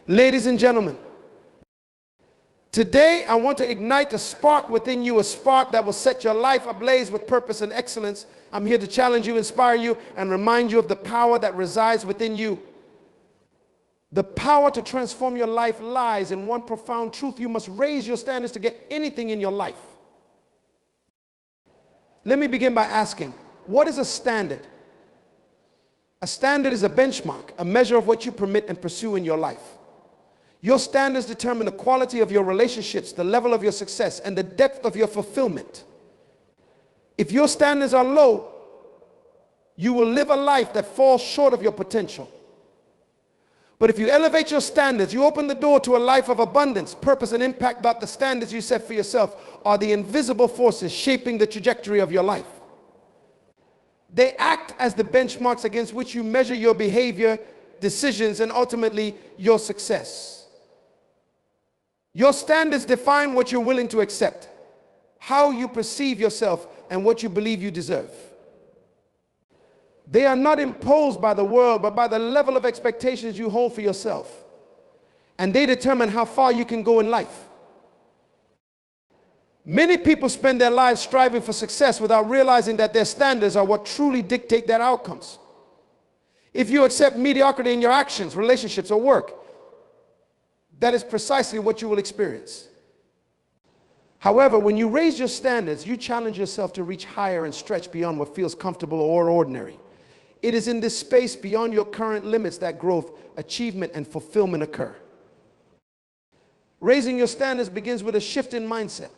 Ladies and gentlemen, today I want to ignite a spark within you, a spark that will set your life ablaze with purpose and excellence. I'm here to challenge you, inspire you, and remind you of the power that resides within you. The power to transform your life lies in one profound truth. You must raise your standards to get anything in your life. Let me begin by asking, what is a standard? A standard is a benchmark, a measure of what you permit and pursue in your life. Your standards determine the quality of your relationships, the level of your success, and the depth of your fulfillment. If your standards are low, you will live a life that falls short of your potential. But if you elevate your standards, you open the door to a life of abundance, purpose, and impact. That the standards you set for yourself are the invisible forces shaping the trajectory of your life. They act as the benchmarks against which you measure your behavior, decisions, and ultimately your success. Your standards define what you're willing to accept, how you perceive yourself, and what you believe you deserve. They are not imposed by the world, but by the level of expectations you hold for yourself. And they determine how far you can go in life. Many people spend their lives striving for success without realizing that their standards are what truly dictate their outcomes. If you accept mediocrity in your actions, relationships, or work, that is precisely what you will experience. However, when you raise your standards, you challenge yourself to reach higher and stretch beyond what feels comfortable or ordinary. It is in this space beyond your current limits that growth, achievement, and fulfillment occur. Raising your standards begins with a shift in mindset.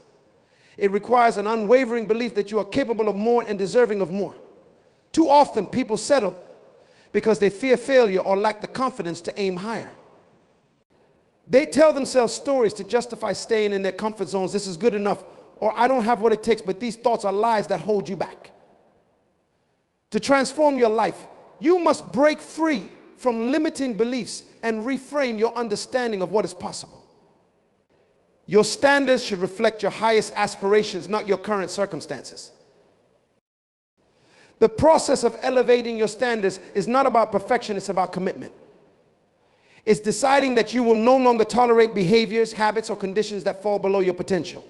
It requires an unwavering belief that you are capable of more and deserving of more. Too often, people settle because they fear failure or lack the confidence to aim higher. They tell themselves stories to justify staying in their comfort zones. This is good enough, or I don't have what it takes, but these thoughts are lies that hold you back. To transform your life, you must break free from limiting beliefs and reframe your understanding of what is possible. Your standards should reflect your highest aspirations, not your current circumstances. The process of elevating your standards is not about perfection, it's about commitment. It's deciding that you will no longer tolerate behaviors, habits, or conditions that fall below your potential.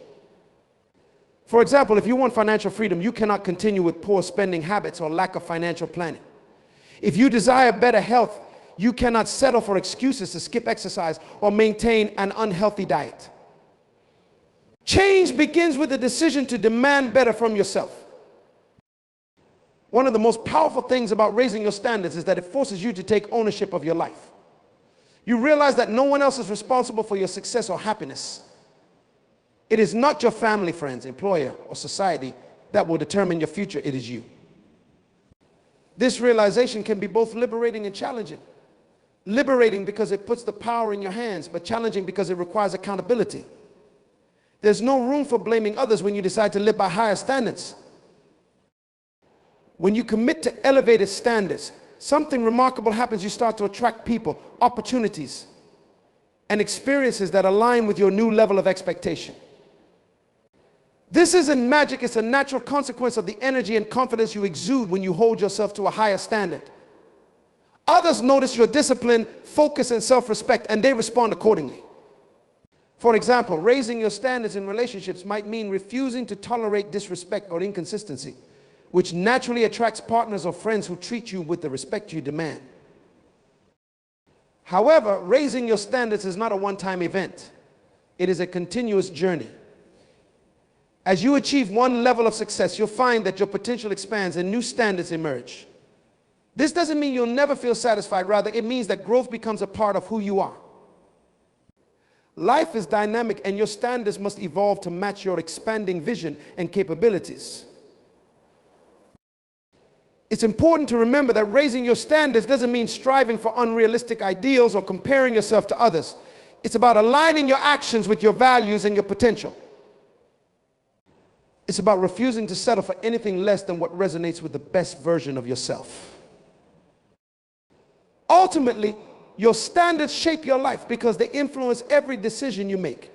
For example, if you want financial freedom, you cannot continue with poor spending habits or lack of financial planning. If you desire better health, you cannot settle for excuses to skip exercise or maintain an unhealthy diet. Change begins with the decision to demand better from yourself. One of the most powerful things about raising your standards is that it forces you to take ownership of your life. You realize that no one else is responsible for your success or happiness. It is not your family, friends, employer, or society that will determine your future. It is you. This realization can be both liberating and challenging. Liberating because it puts the power in your hands, but challenging because it requires accountability. There's no room for blaming others when you decide to live by higher standards. When you commit to elevated standards, something remarkable happens. You start to attract people, opportunities, and experiences that align with your new level of expectation. This isn't magic, it's a natural consequence of the energy and confidence you exude when you hold yourself to a higher standard. Others notice your discipline, focus, and self-respect, and they respond accordingly. For example, raising your standards in relationships might mean refusing to tolerate disrespect or inconsistency, which naturally attracts partners or friends who treat you with the respect you demand. However, raising your standards is not a one-time event. It is a continuous journey. As you achieve one level of success, you'll find that your potential expands and new standards emerge. This doesn't mean you'll never feel satisfied. Rather, it means that growth becomes a part of who you are. Life is dynamic, and your standards must evolve to match your expanding vision and capabilities. It's important to remember that raising your standards doesn't mean striving for unrealistic ideals or comparing yourself to others. It's about aligning your actions with your values and your potential. It's about refusing to settle for anything less than what resonates with the best version of yourself. Ultimately, your standards shape your life because they influence every decision you make.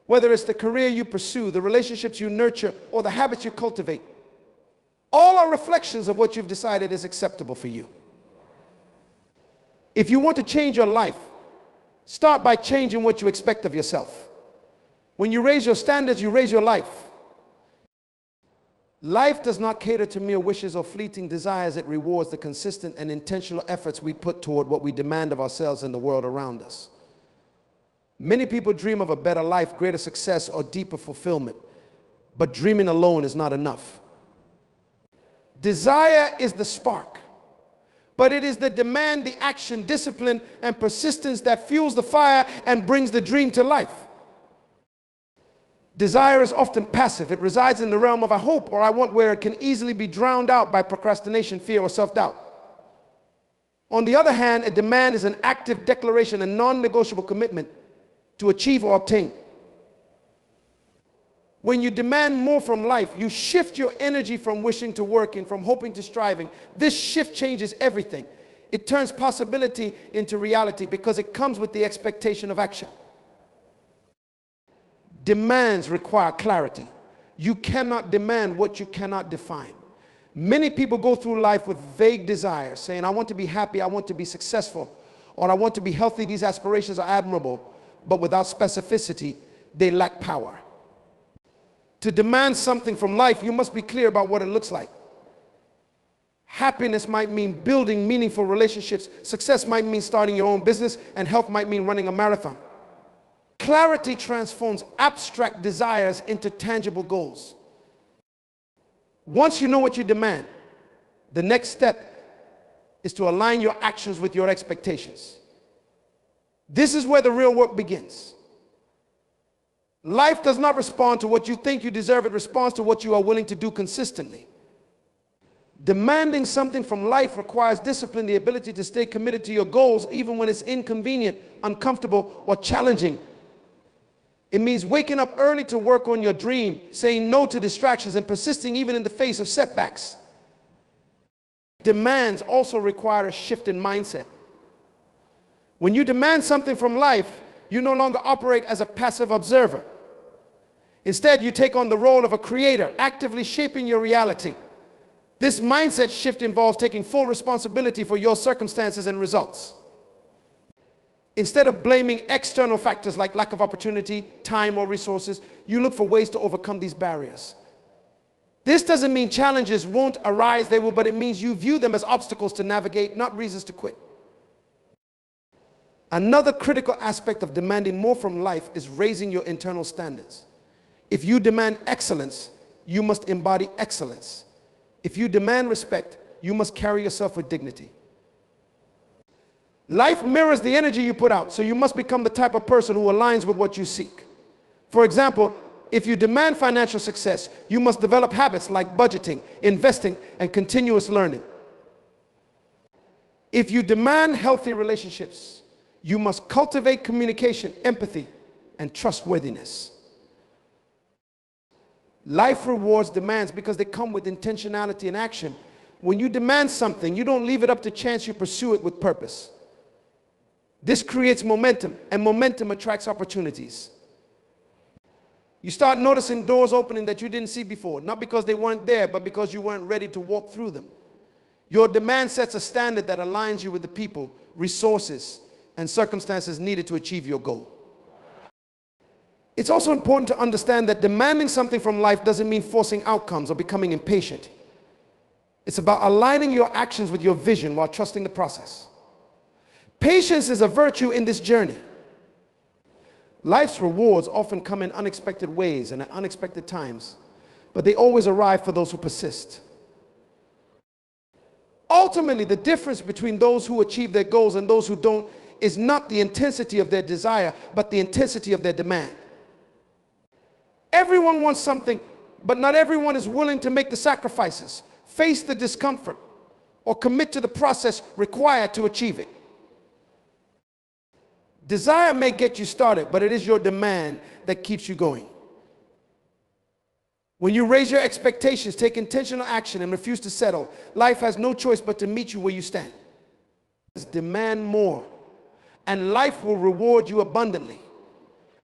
Whether it's the career you pursue, the relationships you nurture, or the habits you cultivate, all are reflections of what you've decided is acceptable for you. If you want to change your life, Start by changing what you expect of yourself. When you raise your standards, you raise your life. Life does not cater to mere wishes or fleeting desires. It rewards the consistent and intentional efforts we put toward what we demand of ourselves and the world around us. Many people dream of a better life, greater success, or deeper fulfillment. But dreaming alone is not enough. Desire is the spark, but it is the demand, the action, discipline, and persistence that fuels the fire and brings the dream to life. Desire is often passive. It resides in the realm of I hope or I want, where it can easily be drowned out by procrastination, fear, or self-doubt. On the other hand, a demand is an active declaration, a non-negotiable commitment to achieve or obtain. When you demand more from life, you shift your energy from wishing to working, from hoping to striving. This shift changes everything. It turns possibility into reality because it comes with the expectation of action. Demands require clarity. You cannot demand what you cannot define. Many people go through life with vague desires, saying, I want to be happy, I want to be successful, or I want to be healthy. These aspirations are admirable, but without specificity, they lack power. To demand something from life, you must be clear about what it looks like. Happiness might mean building meaningful relationships. Success might mean starting your own business, and health might mean running a marathon. Clarity transforms abstract desires into tangible goals. Once you know what you demand, the next step is to align your actions with your expectations. This is where the real work begins. Life does not respond to what you think you deserve. It responds to what you are willing to do consistently. Demanding something from life requires discipline, the ability to stay committed to your goals even when it's inconvenient, uncomfortable, or challenging. It means waking up early to work on your dream, saying no to distractions, and persisting even in the face of setbacks. Demands also require a shift in mindset. When you demand something from life, you no longer operate as a passive observer. Instead, you take on the role of a creator, actively shaping your reality. This mindset shift involves taking full responsibility for your circumstances and results. Instead of blaming external factors like lack of opportunity, time, or resources, you look for ways to overcome these barriers. This doesn't mean challenges won't arise, they will, but it means you view them as obstacles to navigate, not reasons to quit. Another critical aspect of demanding more from life is raising your internal standards. If you demand excellence, you must embody excellence. If you demand respect, you must carry yourself with dignity. Life mirrors the energy you put out, so you must become the type of person who aligns with what you seek. For example, if you demand financial success, you must develop habits like budgeting, investing, and continuous learning. If you demand healthy relationships, you must cultivate communication, empathy, and trustworthiness. Life rewards demands because they come with intentionality and action. When you demand something, you don't leave it up to chance, you pursue it with purpose. This creates momentum, and momentum attracts opportunities. You start noticing doors opening that you didn't see before, not because they weren't there, but because you weren't ready to walk through them. Your demand sets a standard that aligns you with the people, resources, and circumstances needed to achieve your goal. It's also important to understand that demanding something from life doesn't mean forcing outcomes or becoming impatient. It's about aligning your actions with your vision while trusting the process. Patience is a virtue in this journey. Life's rewards often come in unexpected ways and at unexpected times, but they always arrive for those who persist. Ultimately, the difference between those who achieve their goals and those who don't is not the intensity of their desire, but the intensity of their demand. Everyone wants something, but not everyone is willing to make the sacrifices, face the discomfort, or commit to the process required to achieve it. Desire may get you started, but it is your demand that keeps you going. When you raise your expectations, take intentional action, and refuse to settle, life has no choice but to meet you where you stand. Demand more, and life will reward you abundantly.